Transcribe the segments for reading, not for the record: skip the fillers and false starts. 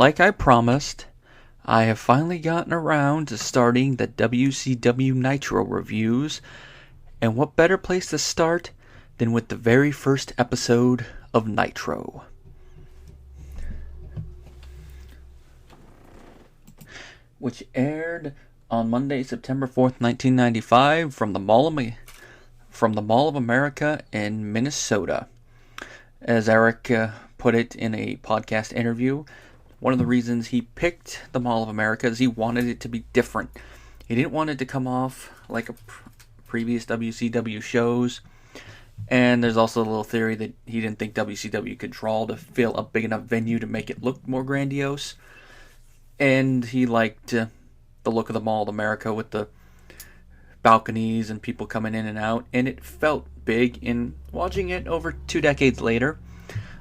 Like I promised, I have finally gotten around to starting the WCW Nitro reviews, and what better place to start than with the very first episode of Nitro, which aired on Monday, September 4th, 1995 from the Mall of America in Minnesota. As Eric put it in a podcast interview, one of the reasons he picked the Mall of America is he wanted it to be different. He didn't want it to come off like a previous WCW shows. And there's also a little theory that he didn't think WCW could draw to fill a big enough venue to make it look more grandiose. And he liked the look of the Mall of America with the balconies and people coming in and out. And it felt big. And watching it over 2 decades later,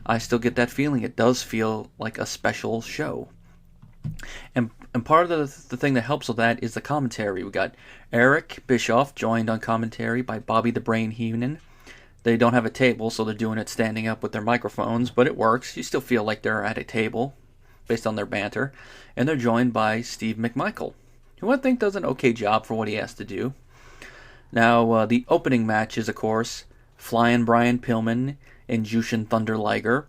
I still get that feeling. It does feel like a special show. And part of the thing that helps with that is the commentary. We got Eric Bischoff joined on commentary by Bobby the Brain Heenan. They don't have a table, so they're doing it standing up with their microphones, but it works. You still feel like they're at a table based on their banter. And they're joined by Steve McMichael, who I think does an okay job for what he has to do. Now, the opening match is, of course, Flying Brian Pillman and Jushin Thunder Liger,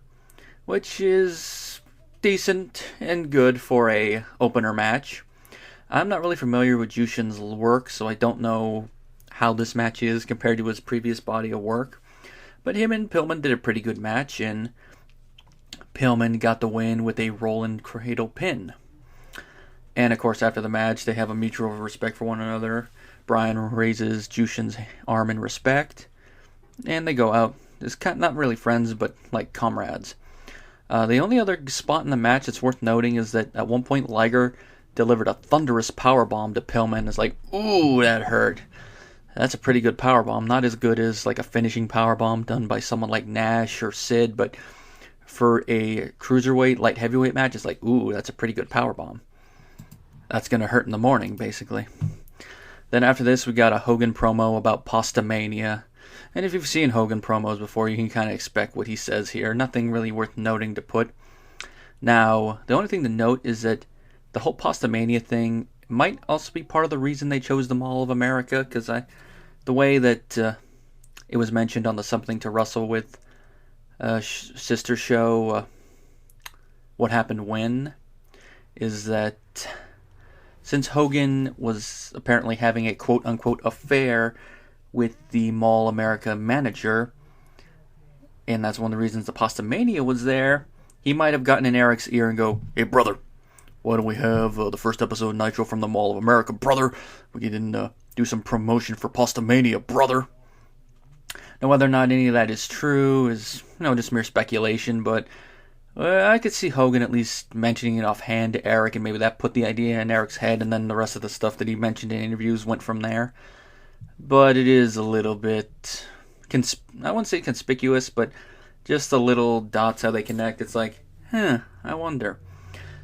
which is decent and good for a opener match. I'm not really familiar with Jushin's work, so I don't know how this match is compared to his previous body of work. But him and Pillman did a pretty good match, and Pillman got the win with a Rollin' Cradle pin. And of course, after the match, they have a mutual respect for one another. Brian raises Jushin's arm in respect, and they go out. It's not really friends, but like comrades. The only other spot in the match that's worth noting is that at one point Liger delivered a thunderous powerbomb to Pillman. It's like, ooh, that hurt. That's a pretty good powerbomb. Not as good as like a finishing powerbomb done by someone like Nash or Sid, but for a cruiserweight, light heavyweight match, it's like, ooh, that's a pretty good powerbomb. That's going to hurt in the morning, basically. Then after this, we got a Hogan promo about Pasta Mania. And if you've seen Hogan promos before, you can kind of expect what he says here. Nothing really worth noting to put. Now, the only thing to note is that the whole Pastamania thing might also be part of the reason they chose the Mall of America, because the way that it was mentioned on the Something to Wrestle With sister show, What Happened When, is that since Hogan was apparently having a quote-unquote affair with the Mall America manager, and that's one of the reasons the Pastamania was there, he might have gotten in Eric's ear and go, "Hey brother, why don't we have the first episode of Nitro from the Mall of America, brother? We can do some promotion for Pastamania, brother." Now whether or not any of that is true is just mere speculation, but I could see Hogan at least mentioning it offhand to Eric, and maybe that put the idea in Eric's head, and then the rest of the stuff that he mentioned in interviews went from there. But it is a little bit, I wouldn't say conspicuous, but just the little dots how they connect. It's like, I wonder.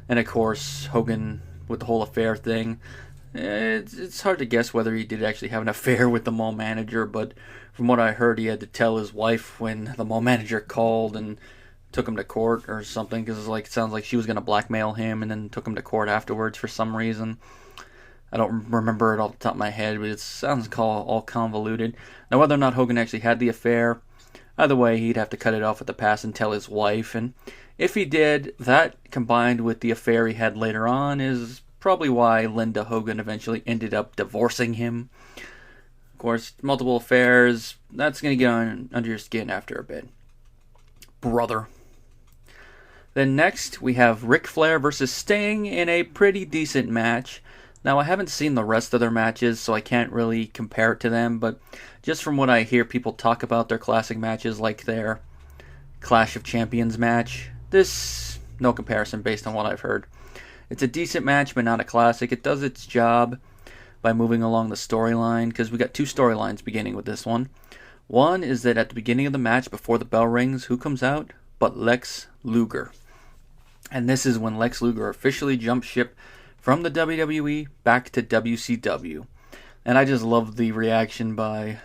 And of course, Hogan with the whole affair thing, it's hard to guess whether he did actually have an affair with the mall manager, but from what I heard, he had to tell his wife when the mall manager called and took him to court or something, because it sounds like she was going to blackmail him and then took him to court afterwards for some reason. I don't remember it off the top of my head, but it sounds all convoluted. Now, whether or not Hogan actually had the affair, either way, he'd have to cut it off at the pass and tell his wife. And if he did, that combined with the affair he had later on is probably why Linda Hogan eventually ended up divorcing him. Of course, multiple affairs, that's going to get under your skin after a bit. Brother. Then next, we have Ric Flair versus Sting in a pretty decent match. Now, I haven't seen the rest of their matches, so I can't really compare it to them, but just from what I hear people talk about their classic matches, like their Clash of Champions match, this, no comparison based on what I've heard. It's a decent match, but not a classic. It does its job by moving along the storyline, because we got 2 storylines beginning with this one. One is that at the beginning of the match, before the bell rings, who comes out but Lex Luger? And this is when Lex Luger officially jumped ship from the WWE back to WCW. And I just love the reaction by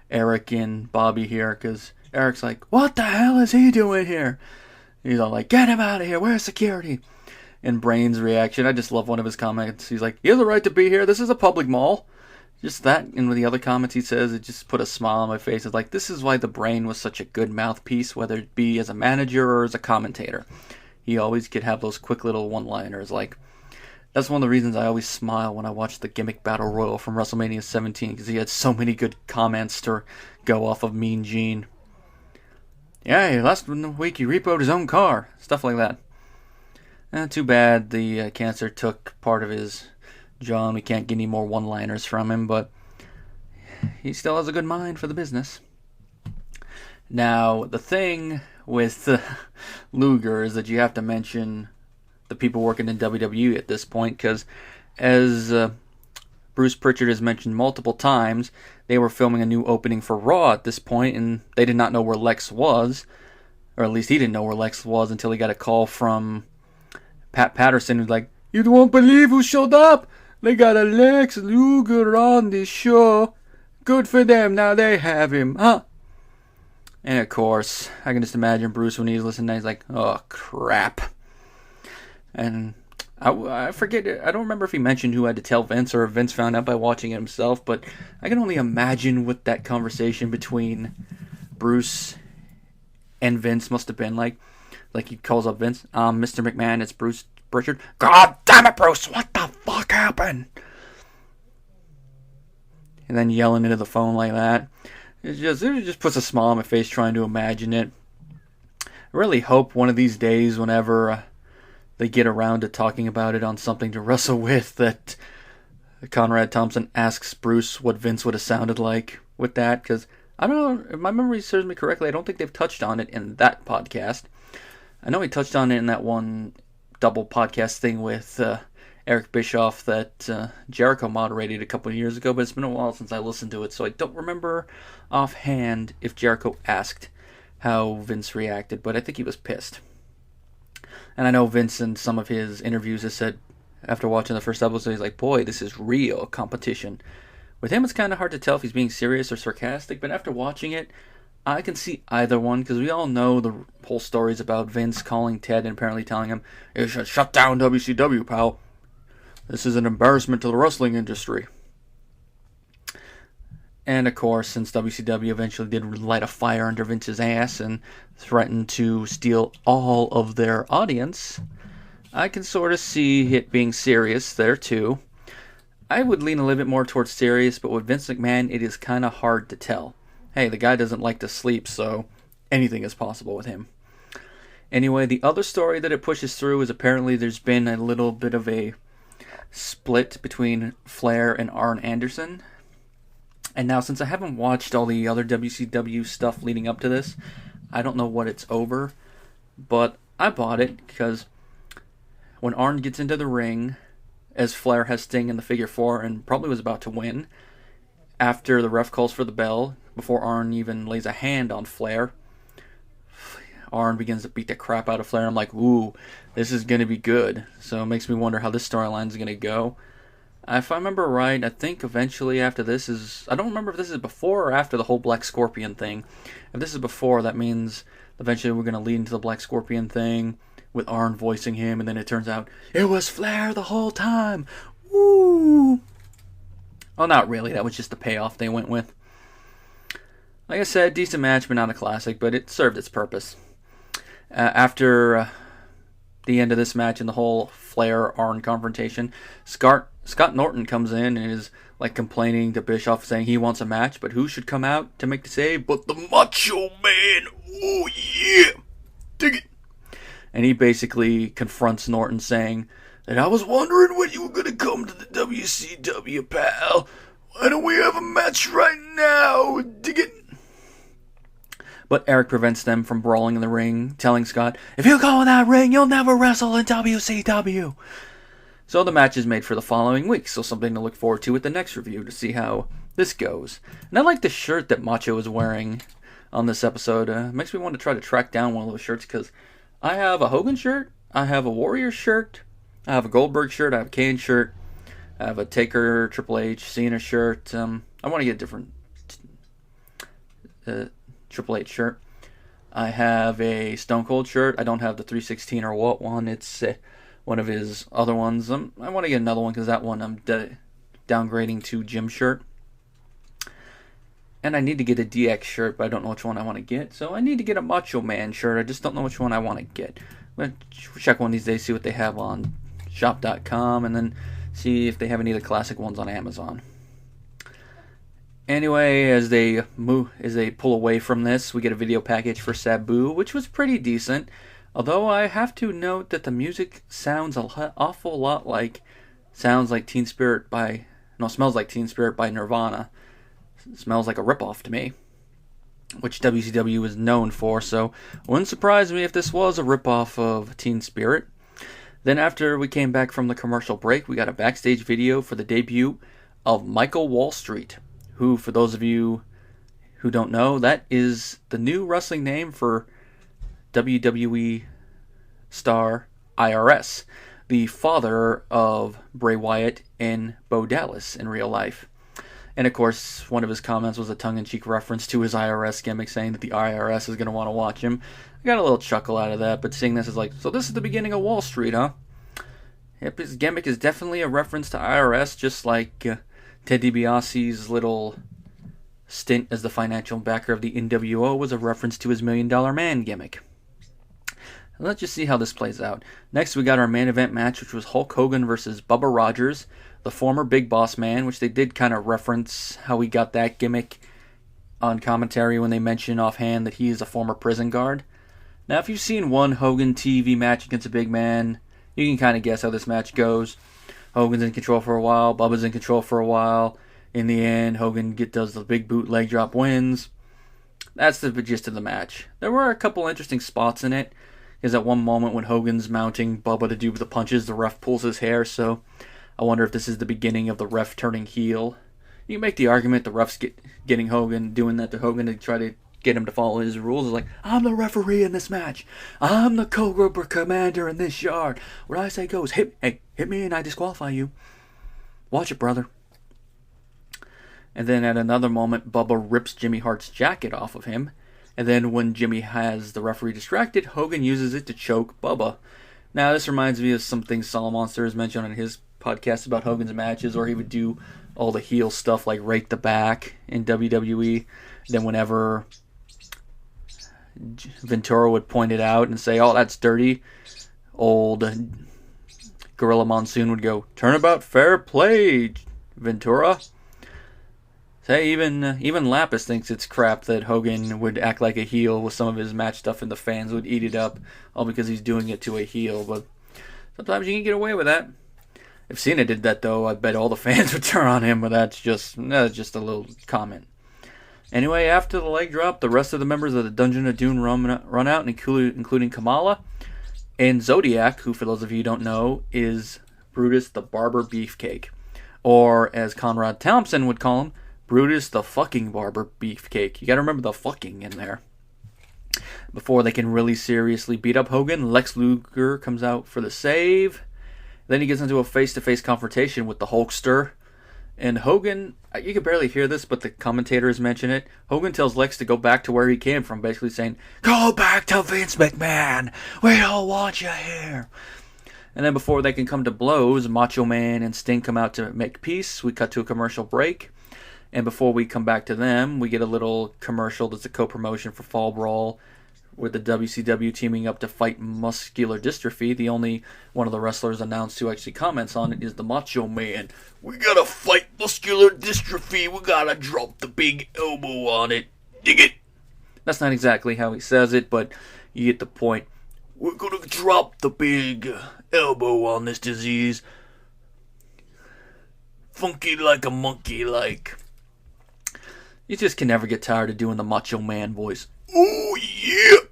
Eric and Bobby here, because Eric's like, "What the hell is he doing here?" He's all like, "Get him out of here, where's security?" And Brain's reaction, I just love one of his comments. He's like, "He has a right to be here. This is a public mall." Just that, and with the other comments he says, it just put a smile on my face. It's like, this is why the Brain was such a good mouthpiece, whether it be as a manager or as a commentator. He always could have those quick little one-liners. Like, that's one of the reasons I always smile when I watch the Gimmick Battle Royal from WrestleMania 17, because he had so many good comments to go off of Mean Gene. Yeah, last week he repoed his own car. Stuff like that. Too bad the cancer took part of his jaw and we can't get any more one-liners from him, but he still has a good mind for the business. Now, the thing with Luger is that you have to mention the people working in WWE at this point, because as Bruce Pritchard has mentioned multiple times, they were filming a new opening for Raw at this point, and they did not know where Lex was, or at least he didn't know where Lex was until he got a call from Pat Patterson, who's like, "You won't believe who showed up! They got a Lex Luger on this show. Good for them, now they have him, huh?" And of course, I can just imagine Bruce when he's listening, he's like, "Oh, crap." And I forget, I don't remember if he mentioned who had to tell Vince or if Vince found out by watching it himself, but I can only imagine what that conversation between Bruce and Vince must have been like. Like, he calls up Vince, "Mr. McMahon, it's Bruce Pritchard." "God damn it, Bruce, what the fuck happened?" And then yelling into the phone like that. It just puts a smile on my face trying to imagine it. I really hope one of these days, whenever they get around to talking about it on Something to Wrestle With, that Conrad Thompson asks Bruce what Vince would have sounded like with that, because I don't know, if my memory serves me correctly, I don't think they've touched on it in that podcast. I know he touched on it in that one double podcast thing with Eric Bischoff that Jericho moderated a couple of years ago, but it's been a while since I listened to it, so I don't remember offhand if Jericho asked how Vince reacted, but I think he was pissed. And I know Vince in some of his interviews has said, after watching the first episode, he's like, "Boy, this is real competition." With him, it's kind of hard to tell if he's being serious or sarcastic, but after watching it, I can see either one, because we all know the whole stories about Vince calling Ted and apparently telling him, "You should shut down WCW, pal. This is an embarrassment to the wrestling industry." And of course, since WCW eventually did light a fire under Vince's ass and threatened to steal all of their audience, I can sort of see it being serious there too. I would lean a little bit more towards serious, but with Vince McMahon, it is kind of hard to tell. Hey, the guy doesn't like to sleep, so anything is possible with him. Anyway, the other story that it pushes through is apparently there's been a little bit of a split between Flair and Arn Anderson. And now, since I haven't watched all the other WCW stuff leading up to this, I don't know what it's over. But I bought it because when Arn gets into the ring, as Flair has Sting in the figure four and probably was about to win, after the ref calls for the bell, before Arn even lays a hand on Flair, Arn begins to beat the crap out of Flair. I'm like, ooh, this is going to be good. So it makes me wonder how this storyline is going to go. If I remember right, I think eventually after this is... I don't remember if this is before or after the whole Black Scorpion thing. If this is before, that means eventually we're going to lead into the Black Scorpion thing with Arn voicing him, and then it turns out it was Flair the whole time. Woo! Oh, not really. That was just the payoff they went with. Like I said, decent match, but not a classic, but it served its purpose. After the end of this match and the whole Flair-Arn confrontation, Scott Norton comes in and is like complaining to Bischoff, saying he wants a match, but who should come out to make the save but the Macho Man? Oh yeah! Dig it! And he basically confronts Norton, saying that I was wondering when you were going to come to the WCW, pal. Why don't we have a match right now? Dig it? But Eric prevents them from brawling in the ring, telling Scott, if you go in that ring, you'll never wrestle in WCW. So the match is made for the following week, so something to look forward to with the next review to see how this goes. And I like the shirt that Macho is wearing on this episode. It makes me want to try to track down one of those shirts, because I have a Hogan shirt, I have a Warrior shirt, I have a Goldberg shirt, I have a Kane shirt, I have a Taker, Triple H, Cena shirt. I want to get a different Triple H shirt. I have a Stone Cold shirt. I don't have the 316 or what one. It's one of his other ones. I want to get another one because that one I'm downgrading to Gym shirt. And I need to get a DX shirt, but I don't know which one I want to get. So I need to get a Macho Man shirt. I just don't know which one I want to get. I'm going to check one of these days, see what they have on shop.com, and then see if they have any of the classic ones on Amazon. Anyway, as they pull away from this, we get a video package for Sabu, which was pretty decent. Although I have to note that the music sounds an awful lot like smells like Teen Spirit by Nirvana. It smells like a ripoff to me, which WCW is known for, so it wouldn't surprise me if this was a ripoff of Teen Spirit. Then after we came back from the commercial break, we got a backstage video for the debut of Michael Wall Street, who, for those of you who don't know, that is the new wrestling name for WWE star IRS, the father of Bray Wyatt and Bo Dallas in real life. And of course, one of his comments was a tongue-in-cheek reference to his IRS gimmick, saying that the IRS is going to want to watch him. I got a little chuckle out of that, but seeing this is like, so this is the beginning of Wall Street, huh? Yep, his gimmick is definitely a reference to IRS, just like Ted DiBiase's little stint as the financial backer of the NWO was a reference to his $1 Million Man gimmick. Let's just see how this plays out. Next, we got our main event match, which was Hulk Hogan versus Bubba Rogers, the former Big Boss Man, which they did kind of reference how he got that gimmick on commentary when they mention offhand that he is a former prison guard. Now, if you've seen one Hogan TV match against a big man, you can kind of guess how this match goes. Hogan's in control for a while, Bubba's in control for a while. In the end, Hogan does the big boot leg drop, wins. That's the gist of the match. There were a couple interesting spots in it. Is at one moment when Hogan's mounting Bubba to do the punches, the ref pulls his hair, so I wonder if this is the beginning of the ref turning heel. You can make the argument the ref's getting Hogan, doing that to Hogan to try to get him to follow his rules. It's like, I'm the referee in this match. I'm the Cobra commander in this yard. What I say goes. Hit me and I disqualify you. Watch it, brother. And then at another moment, Bubba rips Jimmy Hart's jacket off of him. And then when Jimmy has the referee distracted, Hogan uses it to choke Bubba. Now, this reminds me of something Solid Monster has mentioned on his podcast about Hogan's matches, or he would do all the heel stuff like rake the back in WWE. Then whenever Ventura would point it out and say, oh, that's dirty, old Gorilla Monsoon would go, turnabout fair play, Ventura. Hey, even Lapis thinks it's crap that Hogan would act like a heel with some of his match stuff and the fans would eat it up, all because he's doing it to a heel. But sometimes you can get away with that. If Cena did that, though, I bet all the fans would turn on him, but that's just a little comment. Anyway, after the leg drop, the rest of the members of the Dungeon of Doom run out, including Kamala and Zodiac, who, for those of you who don't know, is Brutus the Barber Beefcake. Or, as Conrad Thompson would call him, Brutus the fucking Barber Beefcake. You gotta remember the fucking in there. Before they can really seriously beat up Hogan, Lex Luger comes out for the save. Then he gets into a face-to-face confrontation with the Hulkster. And Hogan, you can barely hear this, but the commentators mention it. Hogan tells Lex to go back to where he came from, basically saying, go back to Vince McMahon. We don't want you here. And then before they can come to blows, Macho Man and Sting come out to make peace. We cut to a commercial break. And before we come back to them, we get a little commercial that's a co-promotion for Fall Brawl, with the WCW teaming up to fight muscular dystrophy. The only one of the wrestlers announced who actually comments on it is the Macho Man. We gotta fight muscular dystrophy. We gotta drop the big elbow on it. Dig it? That's not exactly how he says it, but you get the point. We're gonna drop the big elbow on this disease. Funky like a monkey like. You just can never get tired of doing the Macho Man voice. Oh, yeah!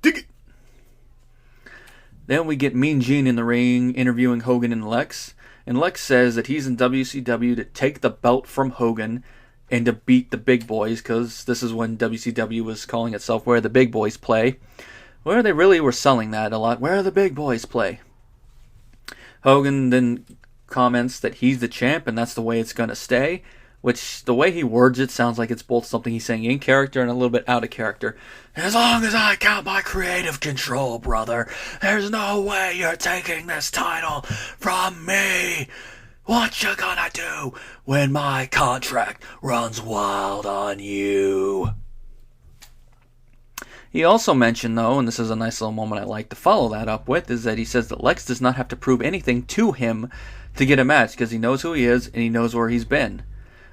Dig it! Then we get Mean Gene in the ring interviewing Hogan and Lex. And Lex says that he's in WCW to take the belt from Hogan and to beat the big boys, because this is when WCW was calling itself Where the Big Boys Play. Where they really were selling that a lot. Where the big boys play. Hogan then comments that he's the champ and that's the way it's going to stay. which the way he words it sounds like it's both something he's saying in character and a little bit out of character. As long as I got my creative control, brother, there's no way you're taking this title from me. What you gonna do when my contract runs wild on you? He also mentioned, though, and this is a nice little moment I like to follow that up with, is that he says that Lex does not have to prove anything to him to get a match because he knows who he is and he knows where he's been.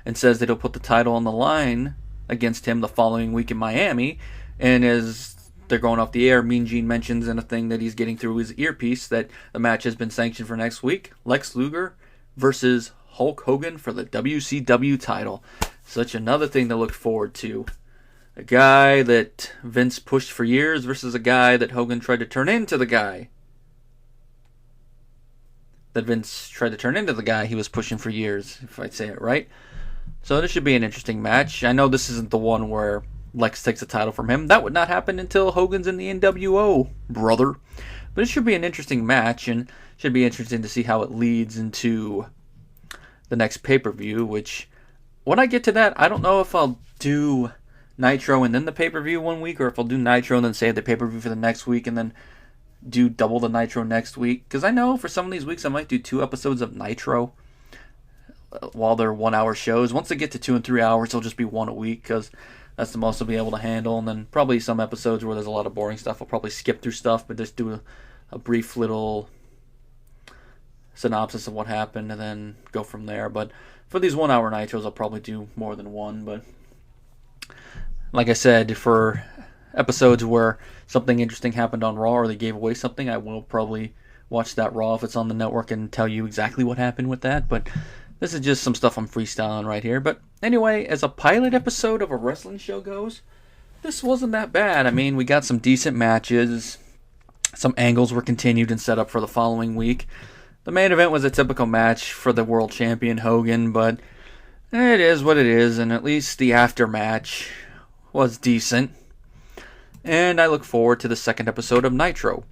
And says that he'll put the title on the line against him the following week in Miami. And as they're going off the air, Mean Gene mentions in a thing that he's getting through his earpiece that the match has been sanctioned for next week. Lex Luger versus Hulk Hogan for the WCW title. Such another thing to look forward to. A guy that Vince pushed for years versus a guy that Hogan tried to turn into the guy. That Vince tried to turn into the guy he was pushing for years, if I say it right. So this should be an interesting match. I know this isn't the one where Lex takes the title from him. That would not happen until Hogan's in the NWO, brother. But it should be an interesting match, and should be interesting to see how it leads into the next pay-per-view, which, when I get to that, I don't know if I'll do Nitro and then the pay-per-view one week, or if I'll do Nitro and then save the pay-per-view for the next week and then do double the Nitro next week. Because I know for some of these weeks I might do 2 episodes of Nitro while they're 1-hour shows. Once they get to 2 and 3 hours, it'll just be 1 a week because that's the most I'll be able to handle. And then probably some episodes where there's a lot of boring stuff, I'll probably skip through stuff, but just do a brief little synopsis of what happened and then go from there. But for these 1-hour Nitros, I'll probably do more than one. But like I said, for episodes where something interesting happened on Raw or they gave away something, I will probably watch that Raw if it's on the network and tell you exactly what happened with that. But this is just some stuff I'm freestyling right here. But anyway, as a pilot episode of a wrestling show goes, this wasn't that bad. I mean, we got some decent matches. Some angles were continued and set up for the following week. The main event was a typical match for the world champion Hogan, but it is what it is, and at least the aftermatch was decent. And I look forward to the second episode of Nitro.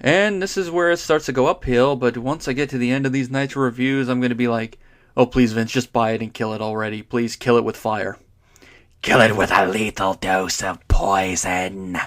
And this is where it starts to go uphill, but once I get to the end of these Nitro reviews, I'm going to be like, oh, please, Vince, just buy it and kill it already. Please kill it with fire. Kill it with a lethal dose of poison.